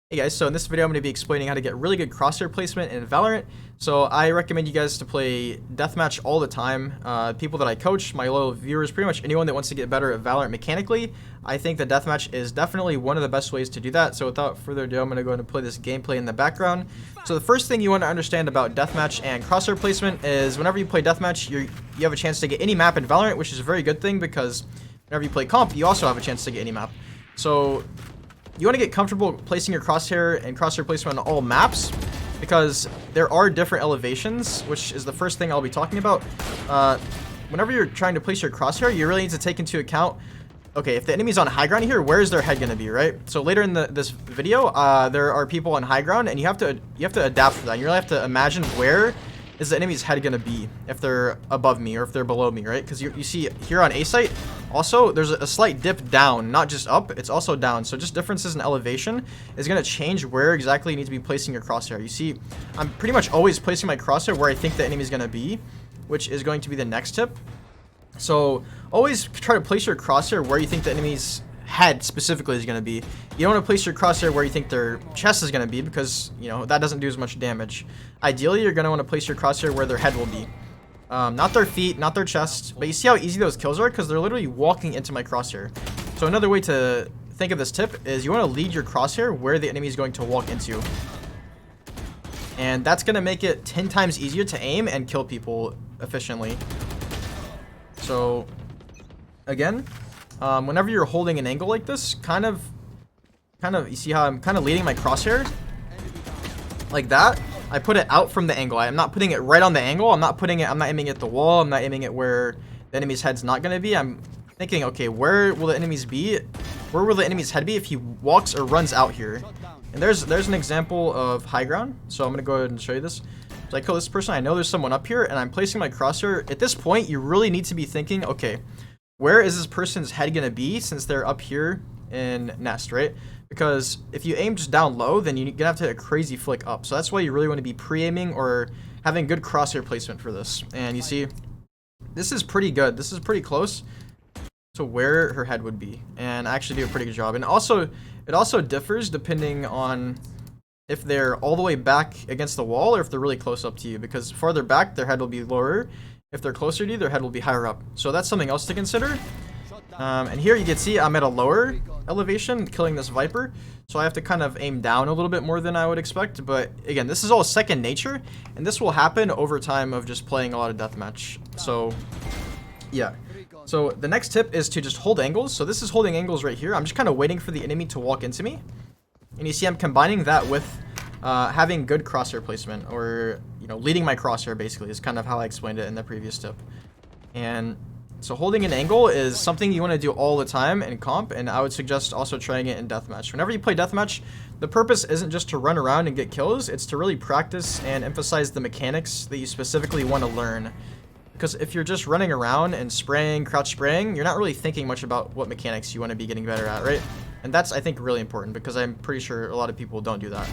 Hey guys, so in this video I'm going to be explaining how to get really good crosshair placement in Valorant. So I recommend you guys to play Deathmatch all the time. People that I coach, my loyal viewers, pretty much anyone that wants to get better at Valorant mechanically, I think that Deathmatch is definitely one of the best ways to do that. So without further ado, I'm going to go ahead and play this gameplay in the background. So the first thing you want to understand about Deathmatch and crosshair placement is whenever you play Deathmatch, you have a chance to get any map in Valorant, which is a very good thing because whenever you play comp, you also have a chance to get any map. So you want to get comfortable placing your crosshair and crosshair placement on all maps because there are different elevations, which is the first thing I'll be talking about. Whenever you're trying to place your crosshair, you really need to take into account, okay, if the enemy's on high ground here, where is their head going to be, right? So later in this video, there are people on high ground, and you have to adapt for that. You really have to imagine where is the enemy's head going to be if they're above me or if they're below me, right? Because you see here on A site, also there's a slight dip down, not just up, it's also down. So just differences in elevation is going to change where exactly you need to be placing your crosshair. You see, I'm pretty much always placing my crosshair where I think the enemy is going to be, which is going to be the next tip. So always try to place your crosshair where you think the enemy's head specifically is going to be. You don't want to place your crosshair where you think their chest is going to be because, you know, that doesn't do as much damage. Ideally, you're going to want to place your crosshair where their head will be. Not their feet, not their chest, but you see how easy those kills are because they're literally walking into my crosshair. So another way to think of this tip is you want to lead your crosshair where the enemy is going to walk into. And that's going to make it 10 times easier to aim and kill people efficiently. So, again, whenever you're holding an angle like this, kind of, you see how I'm kind of leading my crosshair like that. I put it out from the angle. I'm not putting it right on the angle. I'm not aiming at the wall. I'm not aiming at where the enemy's head's not going to be. I'm thinking, okay, where will the enemy's be? Where will the enemy's head be if he walks or runs out here? And there's an example of high ground. So I'm going to go ahead and show you this. So I kill this person. I know there's someone up here, and I'm placing my crosshair. At this point, you really need to be thinking, okay, where is this person's head going to be since they're up here in nest, right? Because if you aim just down low, then you're going to have to hit a crazy flick up. So that's why you really want to be pre-aiming or having good crosshair placement for this. And you see, this is pretty good. This is pretty close to where her head would be. And I actually do a pretty good job. And also, it also differs depending on if they're all the way back against the wall or if they're really close up to you. Because farther back, their head will be lower. If they're closer to you, their head will be higher up. So that's something else to consider. And here you can see I'm at a lower elevation killing this Viper. So I have to kind of aim down a little bit more than I would expect. But again, this is all second nature. And this will happen over time of just playing a lot of Deathmatch. So, yeah. So the next tip is to just hold angles. So this is holding angles right here. I'm just kind of waiting for the enemy to walk into me. And you see I'm combining that with having good crosshair placement, or, you know, leading my crosshair basically is kind of how I explained it in the previous tip. And so holding an angle is something you want to do all the time in comp, and I would suggest also trying it in Deathmatch. Whenever you play Deathmatch, the purpose isn't just to run around and get kills, it's to really practice and emphasize the mechanics that you specifically want to learn. Because if you're just running around and spraying, crouch spraying, you're not really thinking much about what mechanics you want to be getting better at, right? And that's, I think, really important because I'm pretty sure a lot of people don't do that.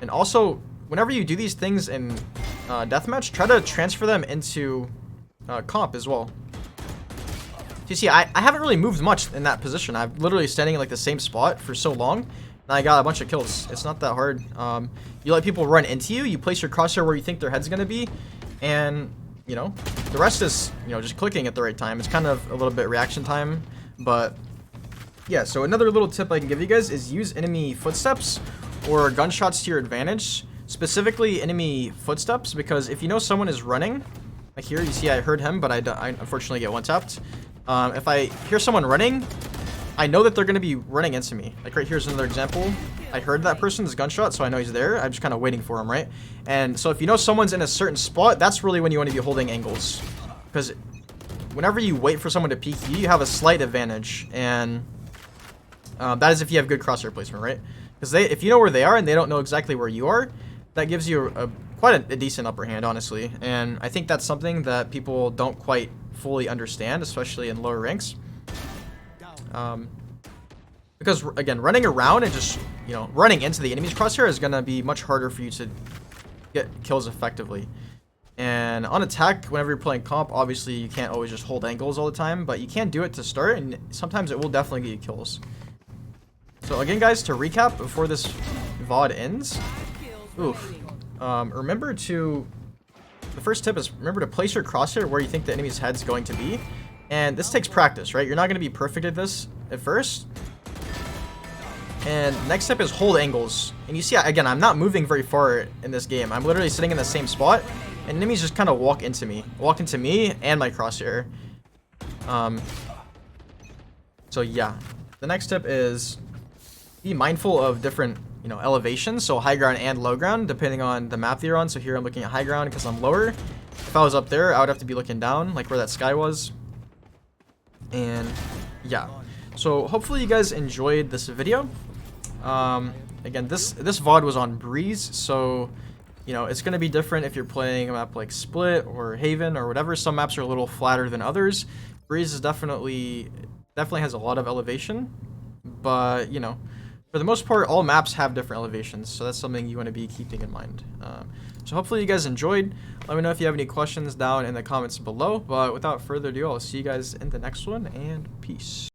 And also, whenever you do these things in Deathmatch, try to transfer them into comp as well. So you see, I haven't really moved much in that position. I'm literally standing in like the same spot for so long, and I got a bunch of kills. It's not that hard. You let people run into you, you place your crosshair where you think their head's going to be, and, you know, the rest is, you know, just clicking at the right time. It's kind of a little bit reaction time, but yeah. So another little tip I can give you guys is use enemy footsteps or gunshots to your advantage, specifically enemy footsteps, because if you know someone is running, like here, you see I heard him, but I unfortunately get one-tapped. If I hear someone running, I know that they're going to be running into me. Like right here's another example. I heard that person's gunshot, so I know he's there. I'm just kind of waiting for him, right? And so if you know someone's in a certain spot, that's really when you want to be holding angles. Because whenever you wait for someone to peek you, you have a slight advantage. And that is if you have good crosshair placement, right? Because if you know where they are and they don't know exactly where you are, that gives you quite a decent upper hand, honestly. And I think that's something that people don't quite fully understand, especially in lower ranks. Because, again, running around and just, you know, running into the enemy's crosshair is going to be much harder for you to get kills effectively. And on attack, whenever you're playing comp, obviously you can't always just hold angles all the time, but you can do it to start, and sometimes it will definitely get you kills. So again, guys, to recap before this VOD ends, remember to, the first tip is remember to place your crosshair where you think the enemy's head's going to be. And this takes practice, right? You're not going to be perfect at this at first. And next step is hold angles. And you see, again, I'm not moving very far in this game. I'm literally sitting in the same spot, and enemies just kind of walk into me and my crosshair. So yeah, the next tip is be mindful of different, elevations. So high ground and low ground, depending on the map that you're on. So here I'm looking at high ground because I'm lower. If I was up there, I would have to be looking down, like where that sky was. And yeah, so hopefully you guys enjoyed this video. Again, this VOD was on Breeze, so it's going to be different if you're playing a map like Split or Haven or whatever. Some maps are a little flatter than others. Breeze is definitely has a lot of elevation, but for the most part, all maps have different elevations, so that's something you want to be keeping in mind. So hopefully you guys enjoyed. Let me know if you have any questions down in the comments below, but without further ado, I'll see you guys in the next one, and peace.